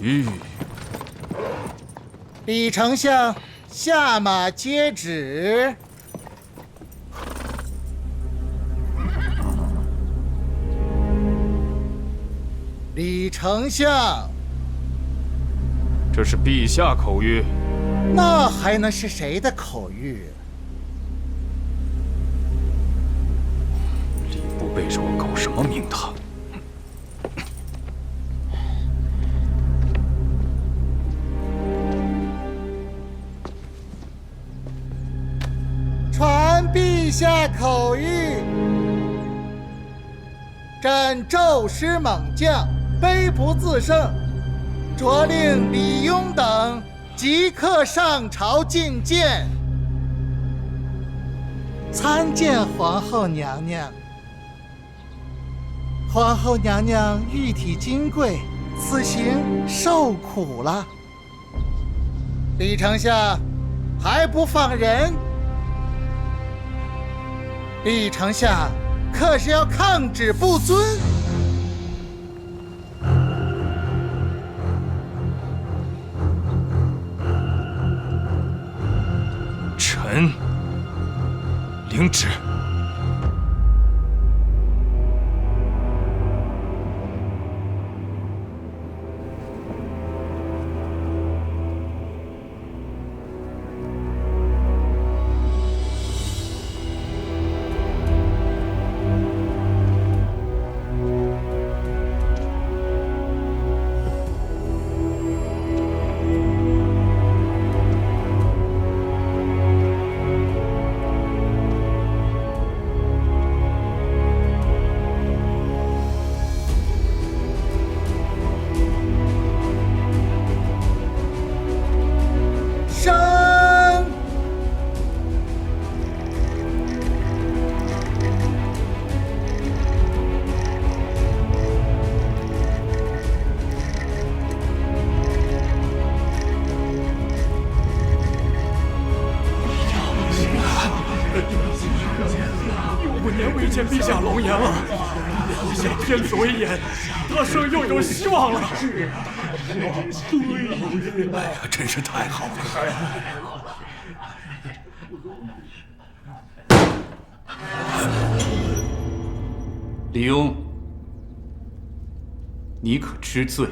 吁！李丞相，下马接旨。李丞相，这是陛下口谕。那还能是谁的口谕？礼部备受搞什么名堂？传陛下口谕：朕骤施猛将，悲不自胜，着令李庸等即刻上朝觐见，参见皇后娘娘。皇后娘娘玉体金贵，此行受苦了。李丞相还不放人？李丞相可是要抗旨不遵？臣领旨。5年未见陛下龙颜了，陛下天子为眼，大圣又有希望了。哎呀，真是太好了！李庸，你可知罪？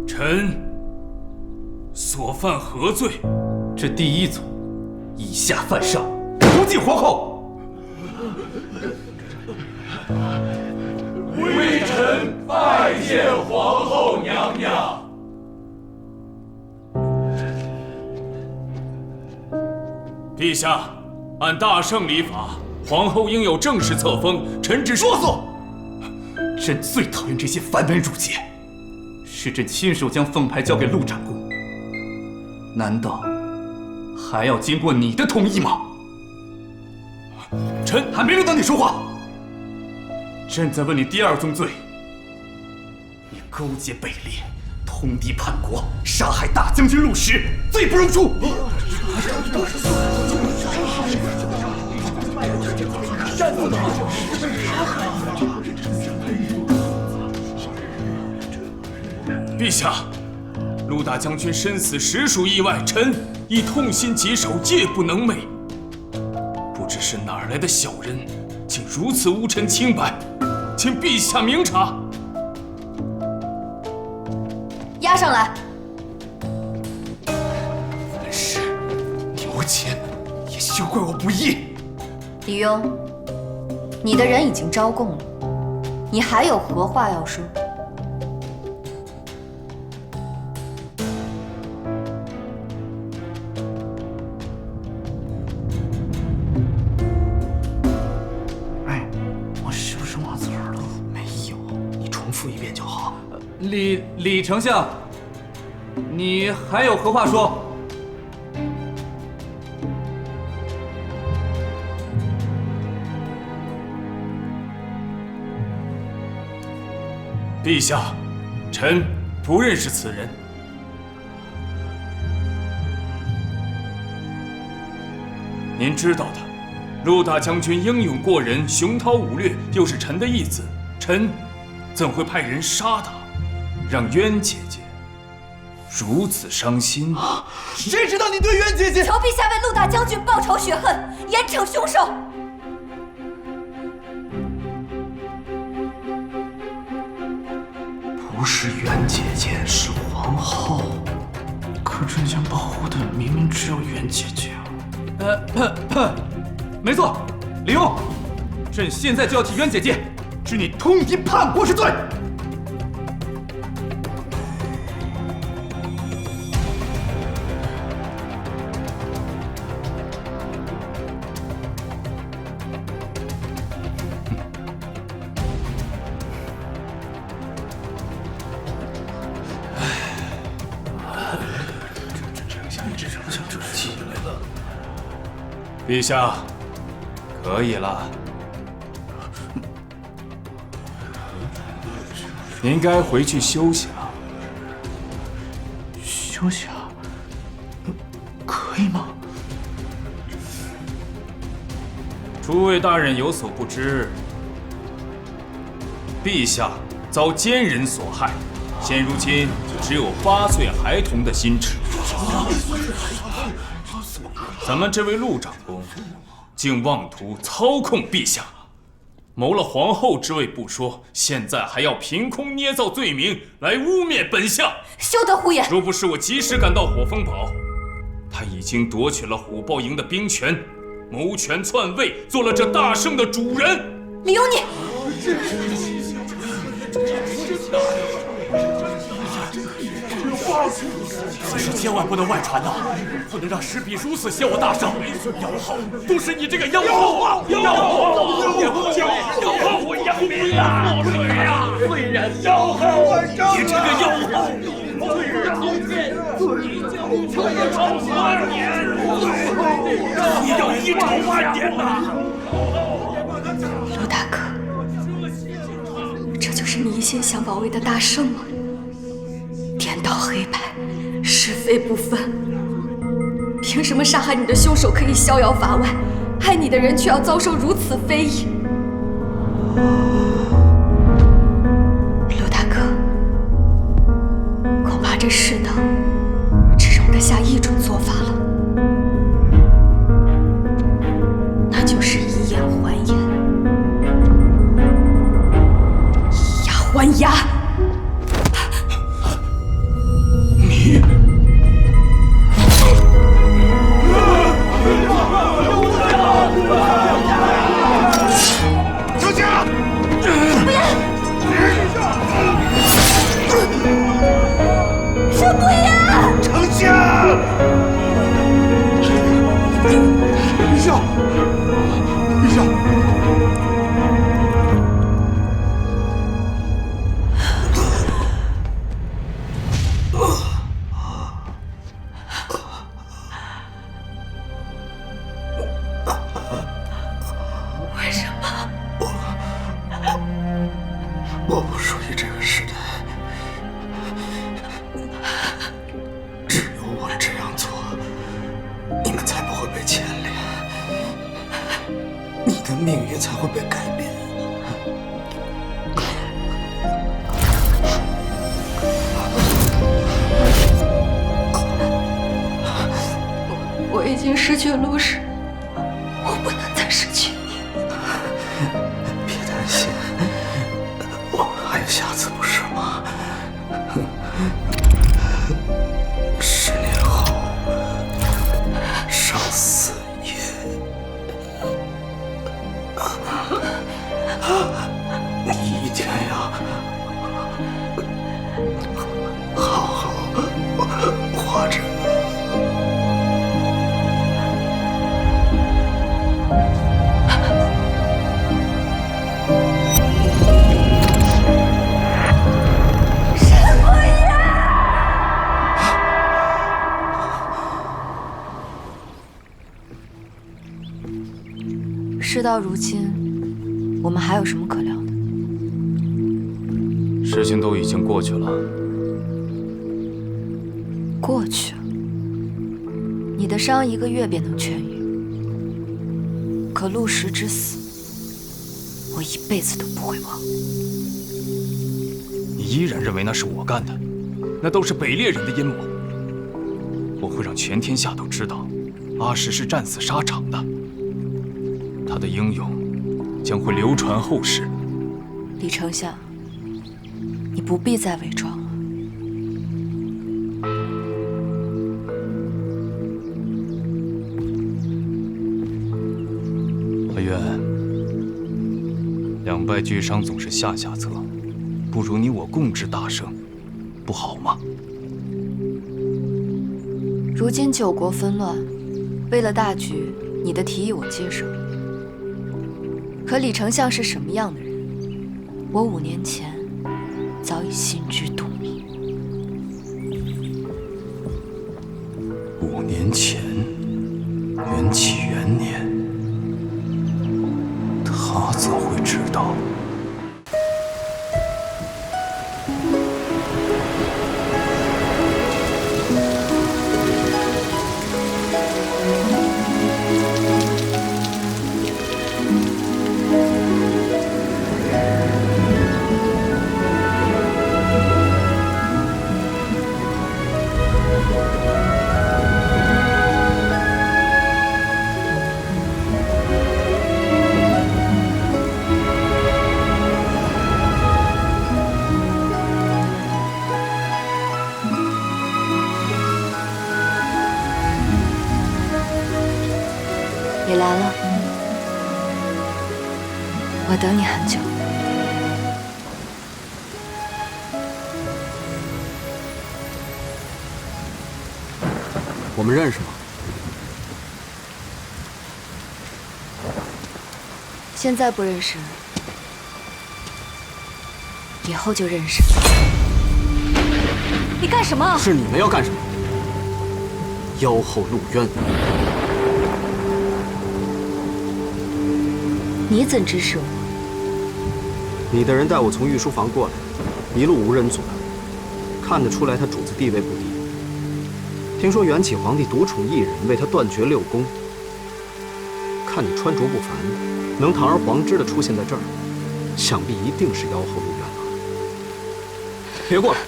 臣所犯何罪？这第一宗，以下犯上，诛尽皇后。微臣拜见皇后娘娘。陛下，按大圣礼法，皇后应有正式册封。臣只是啰嗦！朕最讨厌这些繁文缛节。是朕亲手将凤牌交给陆长公，难道还要经过你的同意吗？臣还没轮到你说话。朕再问你第二宗罪：你勾结北列，通敌叛国，杀害大将军陆石，罪不容诛。陛下，陆大将军身死实属意外，臣亦痛心疾首，戒不能寐。不知是哪儿来的小人，竟如此污臣清白，请陛下明察。押上来。本是有钱，也休怪我不义。李庸，你的人已经招供了，你还有何话要说？李丞相，你还有何话说？陛下，臣不认识此人。您知道的，陆大将军英勇过人，雄韬武略，又是臣的义子，臣怎会派人杀他，让渊姐姐如此伤心？谁知道你对渊姐姐？求陛下为陆大将军报仇雪恨，严惩凶手。不是渊姐姐，是皇后。可朕想保护的明明只有渊姐姐啊！没错，李用，朕现在就要替渊姐姐治你通敌叛国之罪。陛下，可以了。您该回去休息了。休息啊？可以吗？诸位大人有所不知，陛下遭奸人所害，现如今只有8岁孩童的心智。咱们这位陆长公，竟妄图操控陛下，谋了皇后之位不说，现在还要凭空捏造罪名来污蔑本相。休得胡言！若不是我及时赶到火风堡，他已经夺取了虎豹营的兵权，谋权篡位，做了这大胜的主人。李由你，此事千万不能外传呐，不能让石壁如此写我大圣。妖后，都是你这个妖后！妖后，我杨明啊！落水啊！罪人妖后，你这个妖后！罪人后见，你叫一仇万年！你要一仇万年呐！陆大哥，这就是你一心想保卫的大圣吗？颠倒黑白，是非不分，凭什么杀害你的凶手可以逍遥法外，害你的人却要遭受如此非议？陆大哥，恐怕这世道只容得下一种做法了，那就是以眼还眼，以牙还牙。我不属于这个时代，只有我这样做，你们才不会被牵连，你的命运才会被改变。我已经失去陆氏，我不能再失去你。别担心，我们还有下次，不是吗？10年后，生死夜，你一定要好好活着。事到如今，我们还有什么可聊的？事情都已经过去了。过去了，你的伤1个月便能痊愈，可陆氏之死，我一辈子都不会忘。你依然认为那是我干的？那都是北猎人的阴谋。我会让全天下都知道，阿石是战死沙场的。他的英勇将会流传后世。李丞相，你不必再伪装了。阿渊，两败俱伤总是下策，不如你我共治大胜，不好吗？如今9国纷乱，为了大局，你的提议我接受。可李丞相是什么样的人，我5年前早已心知肚明。5年前，元启元年，他怎会知道？你来了，我等你很久。我们认识吗？现在不认识，以后就认识。你干什么？是你们要干什么？妖后陆渊。你怎知是我？你的人带我从御书房过来，一路无人阻拦，看得出来他主子地位不低。听说元启皇帝独宠一人，为他断绝6宫。看你穿着不凡，能堂而皇之的出现在这儿，想必一定是妖后陆渊了。别过来！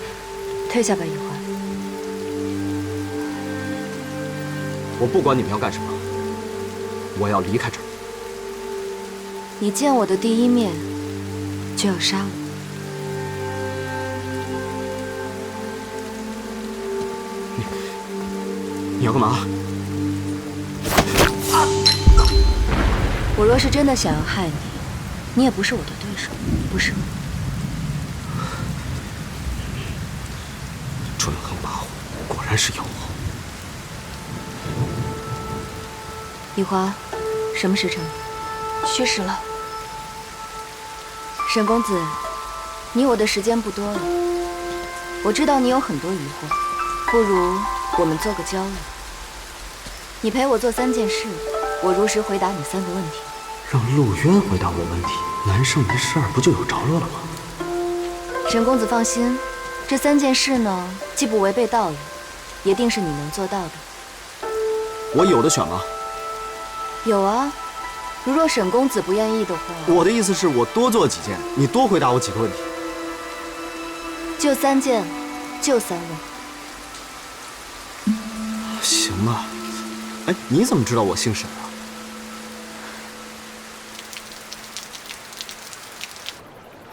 退下吧，玉环。我不管你们要干什么，我要离开这儿。你见我的第一面，就要杀我。你要干嘛？我若是真的想要害你，你也不是我的对手，不是吗？专横跋扈，果然是妖后。李华，什么时辰？戌时了。沈公子，你我的时间不多了。我知道你有很多疑惑，不如我们做个交易。你陪我做3件事，我如实回答你3个问题。让陆渊回答我问题，难胜一事2不就有着落了吗？沈公子放心，这3件事呢，既不违背道理，也定是你能做到的。我有的选吗？有啊。如若沈公子不愿意的话，我的意思是我多做几件，你多回答我几个问题。就3件，就3问。行啊。哎，你怎么知道我姓沈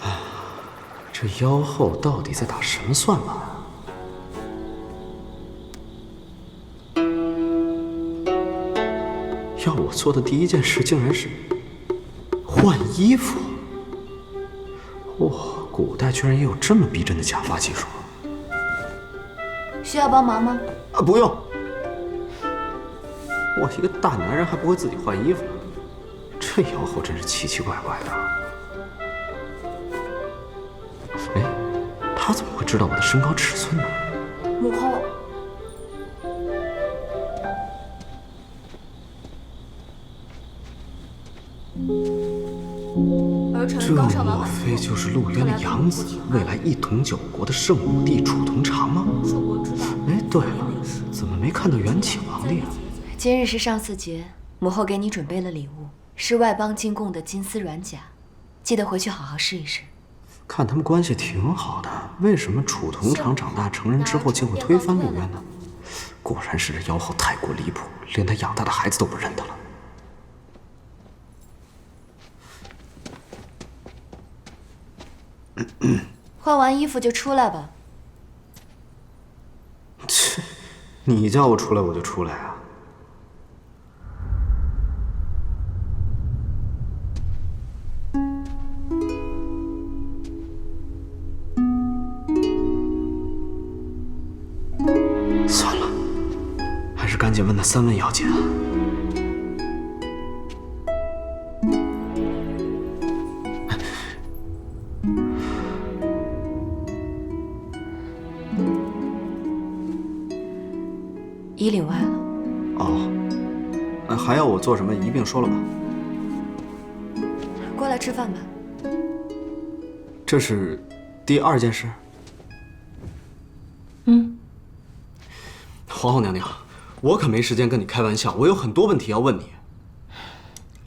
啊？这妖后到底在打什么算盘？要我做的第一件事，竟然是换衣服！哇，古代居然也有这么逼真的假发技术！需要帮忙吗？啊，不用。我一个大男人还不会自己换衣服，这妖后真是奇奇怪怪的。哎，她怎么会知道我的身高尺寸呢？母后。这莫非就是陆渊的养子，未来一统9国的圣武帝楚同长吗？哎，对了，怎么没看到元启皇帝啊？今日是上巳节，母后给你准备了礼物，是外邦进贡的金丝软甲，记得回去好好试一试。看他们关系挺好的，为什么楚同长长大成人之后竟会推翻陆渊呢？果然是这妖后太过离谱，连他养大的孩子都不认得了。换完衣服就出来吧。切，你叫我出来我就出来啊！算了，还是赶紧问那三问要紧啊。衣领歪了。哦，还要我做什么？一并说了吧。过来吃饭吧。这是第2件事。皇后娘娘，我可没时间跟你开玩笑，我有很多问题要问你。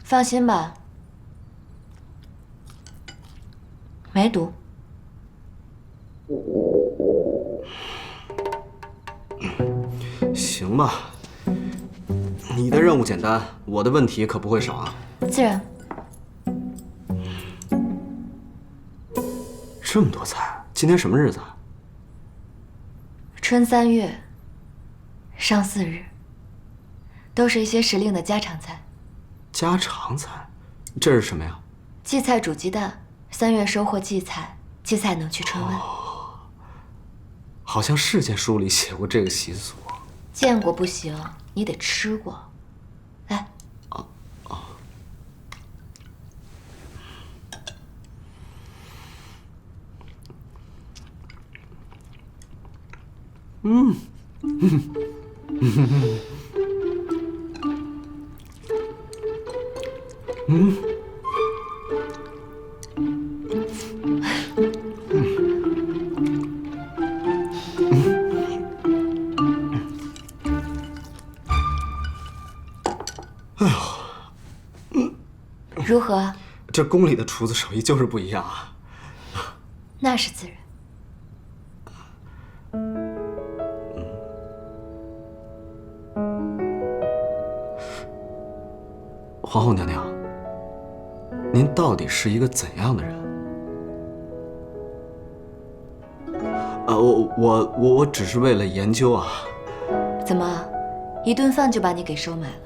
放心吧，没毒。行吧，你的任务简单，我的问题可不会少啊。自然。这么多菜，今天什么日子啊？春3月，上4日，都是一些时令的家常菜。家常菜，这是什么呀？荠菜煮鸡蛋，3月收获荠菜，荠菜能去春温。好像是见书里写过这个习俗。见过不行，你得吃过。来。如何？这宫里的厨子手艺就是不一样啊。那是自然。皇后娘娘，您到底是一个怎样的人？我只是为了研究啊。怎么，一顿饭就把你给收买了？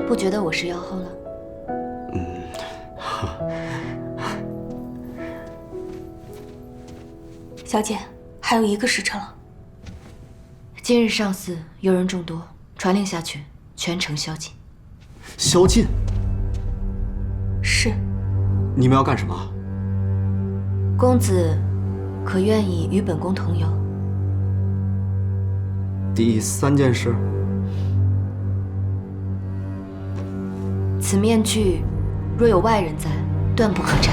不觉得我是妖后了？小姐，还有1个时辰了。今日上寺游人众多，传令下去，全城宵禁。宵禁？是。你们要干什么？公子可愿意与本宫同游？第3件事。此面具若有外人在，断不可摘。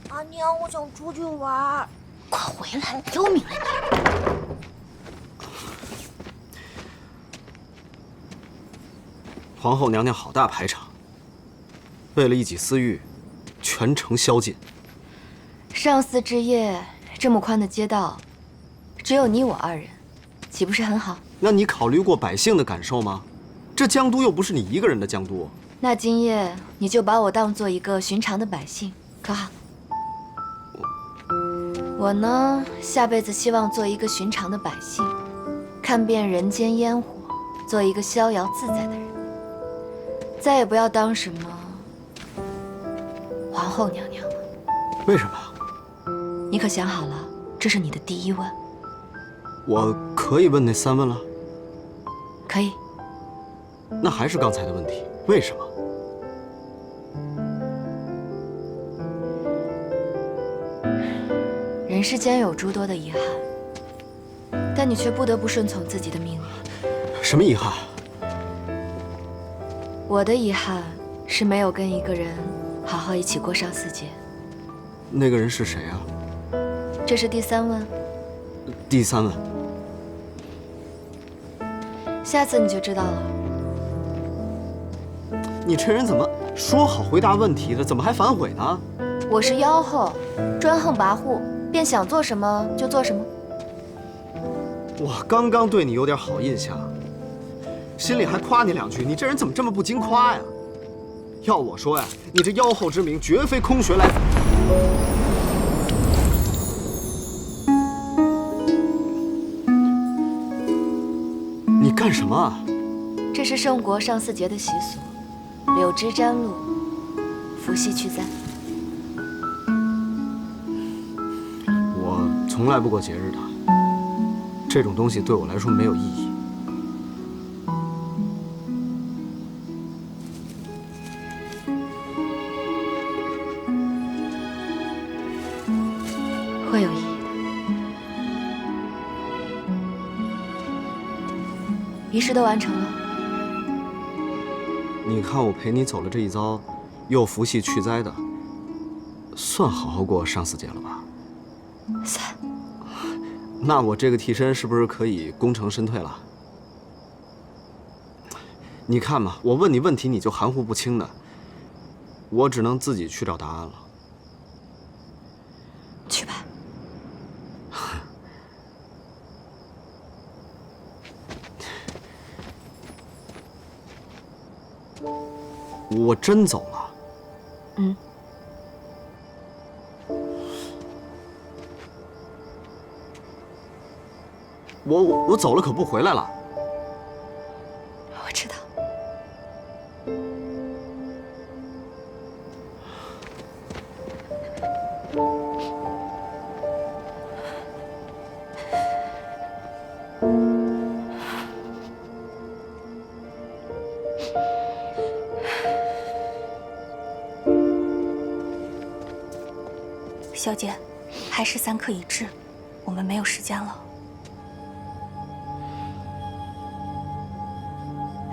阿娘，我想出去玩。快回来，给我抿了你！皇后娘娘好大排场，为了一己私欲，全城宵禁。上巳之夜，这么宽的街道，只有你我2人，岂不是很好？那你考虑过百姓的感受吗？这江都又不是你一个人的江都。那今夜你就把我当做一个寻常的百姓，可好？我呢，下辈子希望做一个寻常的百姓，看遍人间烟火，做一个逍遥自在的人，再也不要当什么皇后娘娘了。为什么？你可想好了？这是你的第1问。我可以问那3问了？可以。那还是刚才的问题，为什么？人世间有诸多的遗憾，但你却不得不顺从自己的命运。什么遗憾？我的遗憾是没有跟一个人好好一起过上4节。那个人是谁啊？这是第3问。第3问。下次你就知道了。你这人怎么说好回答问题的，怎么还反悔呢？我是妖后，专横跋扈，便想做什么就做什么。我刚刚对你有点好印象，心里还夸你两句，你这人怎么这么不经夸呀？要我说呀，你这妖后之名绝非空穴来风。你干什么啊？这是圣国上巳节的习俗，柳枝沾露，伏羲去灾。我从来不过节日的，这种东西对我来说没有意义。会有意义的。仪式都完成了，你看我陪你走了这一遭，又伏羲去灾的，算好好过上巳节了吧？算。那我这个替身是不是可以功成身退了？你看嘛，我问你问题你就含糊不清的，我只能自己去找答案了。去吧。我真走了。嗯。我走了可不回来了。我知道。小姐，还是3刻已至，我们没有时间了。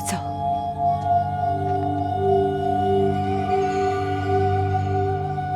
走。